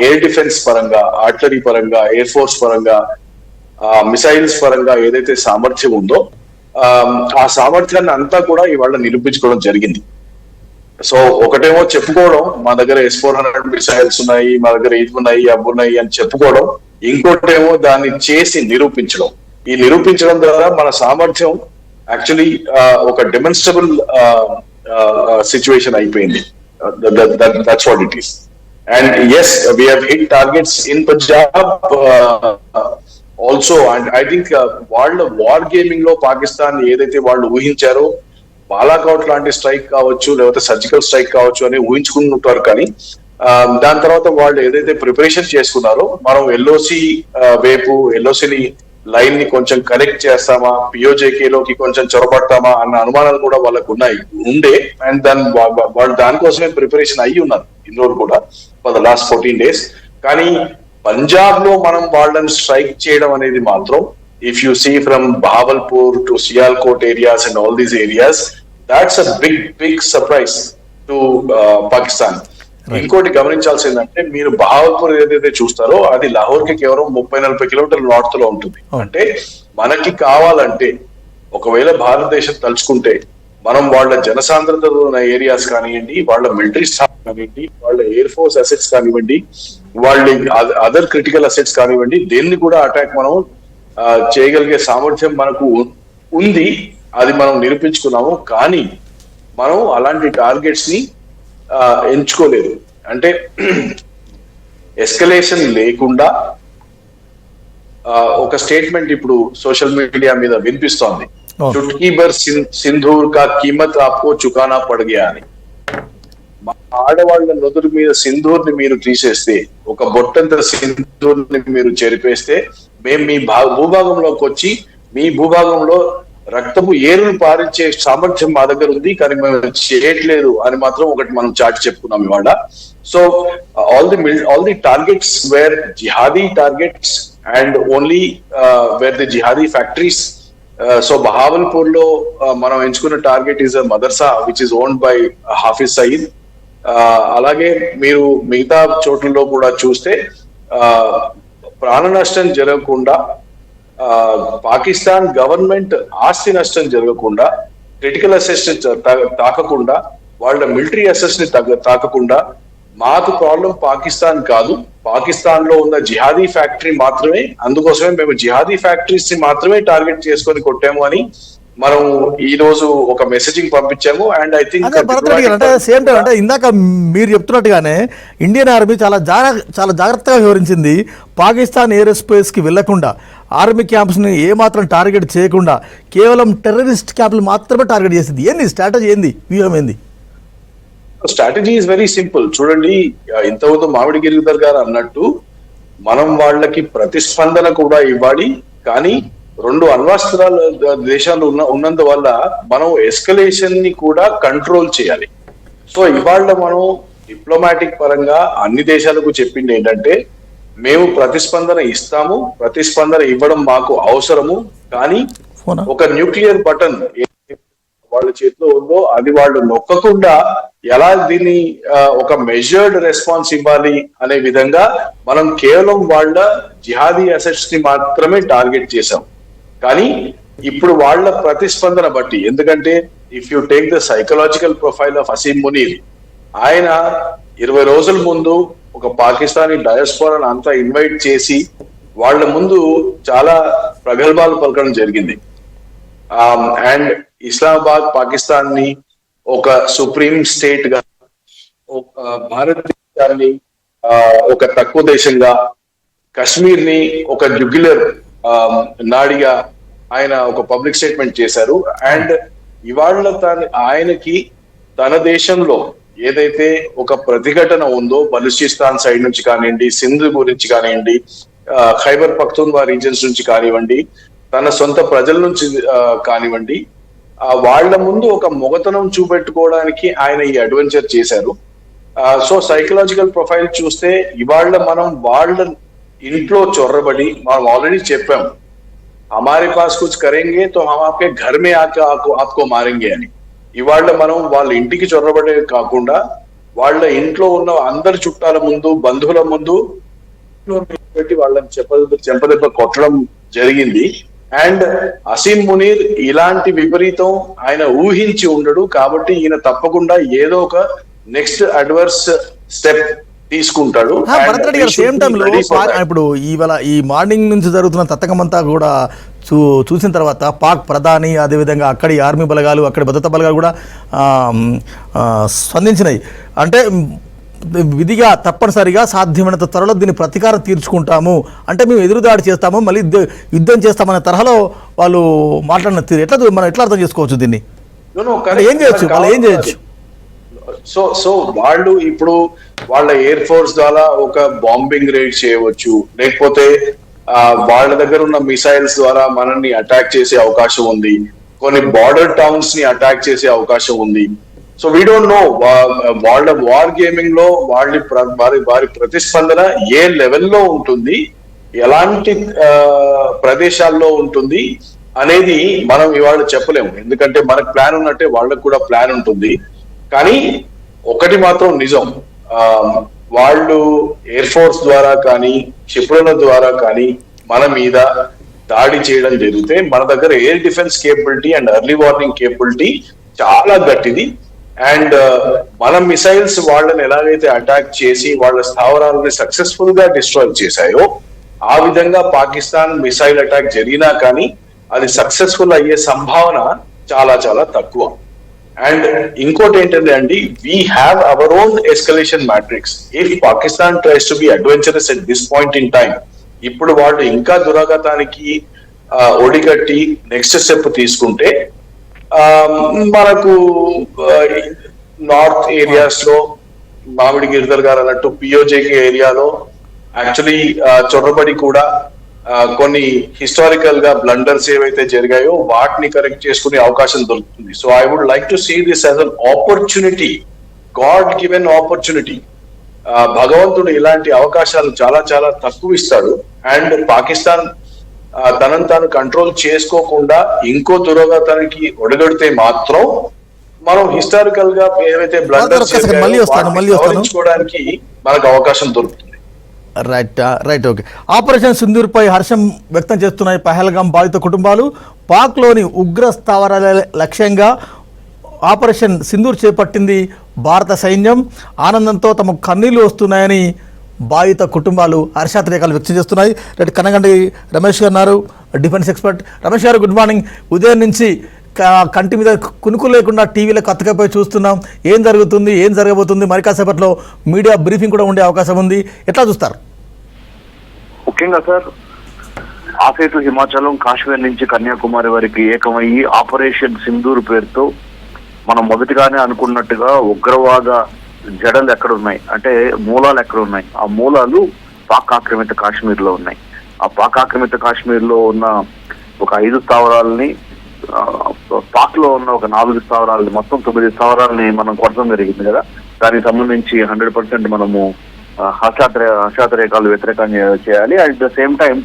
ఎయిర్ డిఫెన్స్ పరంగా, ఆర్టిలరీ పరంగా, ఎయిర్ ఫోర్స్ పరంగా, మిసైల్స్ పరంగా ఏదైతే సామర్థ్యం ఉందో ఆ సామర్థ్యాన్ని అంతా కూడా ఇవాళ నిరూపించుకోవడం జరిగింది. సో ఒకటేమో చెప్పుకోవడం మా దగ్గర S-400 మిసైల్స్ ఉన్నాయి, మా దగ్గర ఇవి ఉన్నాయి, అవి ఉన్నాయి అని చెప్పుకోవడం, ఇంకోటేమో దాన్ని చేసి నిరూపించడం. ఈ నిరూపించడం ద్వారా మన సామర్థ్యం యాక్చువల్లీ ఒక డెమాన్స్ట్రబుల్ సిచ్యువేషన్ అయిపోయింది. That's what it is. And yes, we have hit targets in Punjab also. And I think వాళ్ళ వార్ గేమింగ్ లో పాకిస్తాన్ ఏదైతే వాళ్ళు ఊహించారో, బాలాకోట్ లాంటి స్ట్రైక్ కావచ్చు, లేకపోతే సర్జికల్ స్ట్రైక్ కావచ్చు అని ఊహించుకుంటుంటారు. కానీ దాని తర్వాత వాళ్ళు ఏదైతే ప్రిపరేషన్ చేసుకున్నారో, మనం ఎల్ఓసి వైపు ఎల్ఓసిని లైన్ ని కొంచెం కనెక్ట్ చేస్తామా, పిఓజేకే లోకి కొంచెం చొరబడతామా అన్న అనుమానాలు కూడా వాళ్ళకు ఉండే. అండ్ దాని వాళ్ళు దానికోసమే ప్రిపరేషన్ అయ్యి ఉన్నారు ఇందులో కూడా ఫర్ ద లాస్ట్ 14 days. కానీ పంజాబ్ లో మనం వాళ్ళని స్ట్రైక్ చేయడం అనేది మాత్రం, if you see from Bahawalpur to Sialkot areas and all these areas, that's a big surprise to Pakistan. ఇంకోటి గమనించాల్సిందంటే, మీరు బహావల్పూర్ ఏదైతే చూస్తారో అది లాహోర్ కి కేవలం 30-40 కిలోమీటర్ల నార్త్ లో ఉంటుంది. అంటే మనకి కావాలంటే, ఒకవేళ భారతదేశం తలుచుకుంటే, మనం వాళ్ళ జనసాంద్రత ఉన్న ఏరియాస్ కానివ్వండి, వాళ్ళ మిలిటరీ స్టాఫ్ కానివ్వండి, వాళ్ళ ఎయిర్ ఫోర్స్ అసెట్స్ కానివ్వండి, వాళ్ళ అదర్ క్రిటికల్ అసెట్స్ కానివ్వండి, దేన్ని కూడా అటాక్ మనం చేయగలిగే సామర్థ్యం మనకు ఉంది. అది మనం నిరూపించుకున్నాము. కానీ మనం అలాంటి టార్గెట్స్ ని ఎంచుకోలేదు. అంటే ఎస్కలేషన్ లేకుండా ఒక స్టేట్మెంట్ ఇప్పుడు సోషల్ మీడియా మీద వినిపిస్తోంది, చుట్కీ భర్ సింధూర్ కా కీమత్ ఆప్కో చుకానా పడ్ గయా అని. ఆడవాళ్ల నుదురు మీద సింధూర్ ని మీరు తీసేస్తే, ఒక బొట్టంత సింధూర్ ని మీరు చెరిపేస్తే, మేము మీ భూభాగంలోకి వచ్చి మీ భూభాగంలో రక్తపు ఏరును పారించే సామర్థ్యం మా దగ్గర ఉంది, కానీ మేము చేయట్లేదు అని మాత్రం ఒకటి మనం చాటి చెప్పుకున్నాం ఇవాళ. So all the targets were jihadi targets and only were the jihadi factories. So Bahawalpur లో మనం ఎంచుకున్న target is a madrasa which is owned by Hafiz Saeed. అలాగే మీరు మిగతా చోట్లలో కూడా చూస్తే ప్రాణ నష్టం జరగకుండా, పాకిస్తాన్ గవర్నమెంట్ ఆస్తి నష్టం జరగకుండా, క్రిటికల్ అసెట్స్ తాకకుండా, వాళ్ళ మిలిటరీ అసెట్స్ ని తాకకుండా, మాకు ప్రాబ్లం పాకిస్తాన్ కాదు, పాకిస్తాన్ లో ఉన్న జిహాదీ ఫ్యాక్టరీ మాత్రమే, అందుకోసమే మేము జిహాదీ ఫ్యాక్టరీస్ ని మాత్రమే టార్గెట్ చేసుకొని కొట్టాము అని మనం ఈ రోజు ఒక మెసేజింగ్ పంపించాము. అండ్ ఐ థింక్ అంటే సేమ్ టైం, అంటే ఇందాక మీరు చెప్తున్నట్టుగానే ఇండియన్ ఆర్మీ చాలా జాగ్రత్తగా వివరించింది. పాకిస్తాన్ ఎయిర్ స్పేస్ కి వెళ్లకుండా, ఆర్మీ క్యాంప్స్ ని ఏమాత్రం టార్గెట్ చేయకుండా, కేవలం టెర్రరిస్ట్ క్యాంపులు మాత్రమే టార్గెట్ చేసింది. ఏంది స్ట్రాటజీ, ఏంది వ్యూహం, ఏంది? Strategy is very simple. చూడండి, ఇంతకుముందు మామిడి గిరిధర్ గారు అన్నట్టు మనం వాళ్ళకి ప్రతిస్పందన కూడా ఇవ్వాలి. కానీ 2 అణ్వస్త్రాల దేశాలు ఉన్నందువల్ల మనం ఎస్కలేషన్ ని కూడా కంట్రోల్ చేయాలి. సో ఇవాళ మనం డిప్లొమాటిక్ పరంగా అన్ని దేశాలకు చెప్పింది ఏంటంటే, మేము ప్రతిస్పందన ఇస్తాము, ప్రతిస్పందన ఇవ్వడం మాకు అవసరము, కానీ ఒక న్యూక్లియర్ బటన్ వాళ్ళ చేతిలో ఉందో అది వాళ్ళు నొక్కకుండా ఎలా దీన్ని ఒక మెజర్డ్ రెస్పాన్స్ ఇవ్వాలి అనే విధంగా మనం కేవలం వాళ్ళ జిహాదీ అసెట్స్ ని మాత్రమే టార్గెట్ చేశాం. కానీ ఇప్పుడు వాళ్ళ ప్రతిస్పందన బట్టి, ఎందుకంటే if you take the psychological profile of Asim Munir, ఆయన 20 రోజుల ముందు ఒక పాకిస్తానీ డయాస్పోరాను అంతా ఇన్వైట్ చేసి వాళ్ళ ముందు చాలా ప్రగల్భాలు పలకడం జరిగింది. అండ్ ఇస్లామాబాద్ పాకిస్తాన్ ని ఒక సుప్రీం స్టేట్ గా, భారతదేశాన్ని ఒక తక్కువ దేశంగా, కశ్మీర్ ని ఒక జుగ్యులర్ నాడిగా ఆయన ఒక పబ్లిక్ స్టేట్మెంట్ చేశారు. అండ్ ఇవాళ ఆయనకి తన దేశంలో ఏదైతే ఒక ప్రతిఘటన ఉందో, బలూచిస్తాన్ సైడ్ నుంచి కానివ్వండి, సింధ్ గురించి కానివ్వండి, ఖైబర్ పఖ్తూన్వా రీజన్స్ నుంచి కానివ్వండి, తన సొంత ప్రజల నుంచి కానివ్వండి, వాళ్ళ ముందు ఒక మొగతనం చూపెట్టుకోవడానికి ఆయన ఈ అడ్వెంచర్ చేశారు. సో సైకలాజికల్ ప్రొఫైల్ చూస్తే ఇవాళ మనం వాళ్ళ ఇంట్లో చొర్రబడి, మనం ఆల్రెడీ చెప్పాం, హమారే పాస్ కుచ్ కరేంగే తో హమ్ ఆప్కే ఘర్ మే ఆకే ఆప్కో మారేంగే అని. ఇవాళ మనం వాళ్ళ ఇంటికి చొరబడే కాకుండా వాళ్ళ ఇంట్లో ఉన్న అందరి చుట్టాల ముందు, బంధువుల ముందు పెట్టి వాళ్ళని చెంపదెబ్బ కొట్టడం జరిగింది. అండ్ అసీం మునీర్ ఇలాంటి విపరీతం ఆయన ఊహించి ఉండడు, కాబట్టి ఈయన తప్పకుండా ఏదో ఒక నెక్స్ట్ అడ్వర్స్ స్టెప్ తీసుకుంటాడు. భరత్ రెడ్డి గారు సేమ్ టైంలో ఇప్పుడు ఇవాళ ఈ మార్నింగ్ నుంచి జరుగుతున్న తతంగమంతా కూడా చూసిన తర్వాత పాక్ ప్రధాని, అదేవిధంగా అక్కడి ఆర్మీ బలగాలు, అక్కడి భద్రతా బలగాలు కూడా స్పందించినాయి. అంటే విధిగా తప్పనిసరిగా సాధ్యమైనంత త్వరలో దీన్ని ప్రతీకారం తీర్చుకుంటాము, అంటే మేము ఎదురుదాడి చేస్తాము, మళ్ళీ యుద్ధం చేస్తామనే తరహాలో వాళ్ళు మాట్లాడిన తీరు ఎట్లా మనం ఎట్లా అర్థం చేసుకోవచ్చు దీన్ని? ఏం చేయొచ్చు వాళ్ళు ఏం చేయొచ్చు? సో వాళ్ళు ఇప్పుడు వాళ్ళ ఎయిర్ ఫోర్స్ ద్వారా ఒక బాంబింగ్ రైడ్ చేయవచ్చు, లేకపోతే వాళ్ళ దగ్గర ఉన్న మిసైల్స్ ద్వారా మనల్ని అటాక్ చేసే అవకాశం ఉంది, కొన్ని బార్డర్ టౌన్స్ ని అటాక్ చేసే అవకాశం ఉంది. సో వీ డోంట్ నో వాళ్ళ వార్ గేమింగ్ లో వారి ప్రతిస్పందన ఏ లెవెల్లో ఉంటుంది, ఎలాంటి ప్రదేశాల్లో ఉంటుంది అనేది మనం ఇవాళ చెప్పలేము. ఎందుకంటే మనకు ప్లాన్ ఉన్నట్టే వాళ్ళకు కూడా ప్లాన్ ఉంటుంది. కానీ ఒకటి మాత్రం నిజం, వాళ్ళు ఎయిర్ ఫోర్స్ ద్వారా కానీ క్షిపణుల ద్వారా కానీ మన మీద దాడి చేయడం జరిగితే మన దగ్గర air defence capability and early warning capability చాలా గట్టిది. అండ్ మన మిసైల్స్ వాళ్ళని ఎలాగైతే అటాక్ చేసి వాళ్ళ స్థావరాలని సక్సెస్ఫుల్ గా డిస్ట్రాయ్ చేశాయో, ఆ విధంగా పాకిస్తాన్ మిసైల్ అటాక్ జరిగినా కానీ అది సక్సెస్ఫుల్ అయ్యే సంభావన చాలా చాలా తక్కువ. అండ్ ఇంకోటి ఏంటంటే అండి, we have our own escalation matrix. If Pakistan tries to be adventurous at this point in time, ఇప్పుడు వాళ్ళు ఇంకా దురాఘాతానికి ఒడిగట్టి నెక్స్ట్ స్టెప్ తీసుకుంటే మనకు నార్త్ ఏరియాస్ లో మామిడి గిరిధర్ గారు అన్నట్టు పిఓజేకే ఏరియాలో యాక్చువల్లీ చొరబడి కూడా కొన్ని హిస్టారికల్ గా బ్లండర్స్ ఏవైతే జరిగాయో వాటిని కరెక్ట్ చేసుకునే అవకాశం దొరుకుతుంది. So I would like to see this as an opportunity, God given opportunity. భగవంతుడు ఇలాంటి అవకాశాలు చాలా చాలా తక్కువ ఇస్తాడు. అండ్ పాకిస్తాన్ తనను తాను కంట్రోల్ చేసుకోకుండా ఇంకో దురాఘాతానికి ఒడగడితే మాత్రం మనం హిస్టారికల్ గా ఏవైతే బ్లండర్స్ చేసుకోవడానికి మనకు అవకాశం దొరుకుతుంది. Right okay. ఆపరేషన్ సింధూర్పై హర్షం వ్యక్తం చేస్తున్నాయి పహల్గాం బాధిత కుటుంబాలు. పాక్లోని ఉగ్ర స్థావరాల లక్ష్యంగా ఆపరేషన్ సింధూర్ చేపట్టింది భారత సైన్యం. ఆనందంతో తమకు కన్నీళ్లు వస్తున్నాయని బాధిత కుటుంబాలు హర్షాతిరేకాలు వ్యక్తం చేస్తున్నాయి. రెడ్డి కనగండి రమేష్ గారు ఉన్నారు, డిఫెన్స్ ఎక్స్పర్ట్. రమేష్ గారు గుడ్ మార్నింగ్. ఉదయం నుంచి కంటి మీద కునుకు లేకుండా టీవీలో కత్తకపోయి చూస్తున్నాం. ఏం జరుగుతుంది, ఏం జరగబోతుంది? మరి కాసేపట్లో మీడియా బ్రీఫింగ్ కూడా ఉండే అవకాశం ఉంది. ఎట్లా చూస్తారు? ముఖ్యంగా సార్, ఆసేతు హిమాచలం కాశ్మీర్ నుంచి కన్యాకుమారి వరకు ఏకమయ్యి ఆపరేషన్ సింధూర్ పేరుతో మనం మొదటిగానే అనుకున్నట్టుగా ఉగ్రవాద జడలు ఎక్కడున్నాయి అంటే మూలాలు ఎక్కడున్నాయి, ఆ మూలాలు పాక్ ఆక్రమిత కాశ్మీర్ లో ఉన్నాయి. ఆ పాక్ ఆక్రమిత కాశ్మీర్ లో ఉన్న ఒక 5 స్థావరాలని, పాక్ లో ఉన్న ఒక 4 స్థావరాలని, మొత్తం 9 స్థావరాలని మనం కొట్టడం జరిగింది కదా. దానికి సంబంధించి 100% మనము హర్షాతిరేకాలు వ్యతిరేకంగా చేయాలి. అట్ ద సేమ్ టైం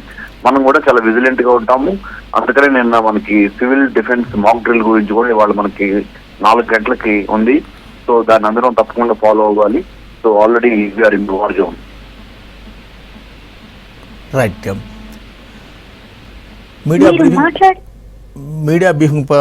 మనం కూడా చాలా విజిలెంట్ గా ఉంటాము. అందుకనే నిన్న మనకి సివిల్ డిఫెన్స్ మాక్ డ్రిల్ గురించి కూడా ఇవాళ మనకి 4 గంటలకి ఉంది. సో దాన్ని అందరం తప్పకుండా ఫాలో అవ్వాలి. So already we're in war zone. Right. Media briefing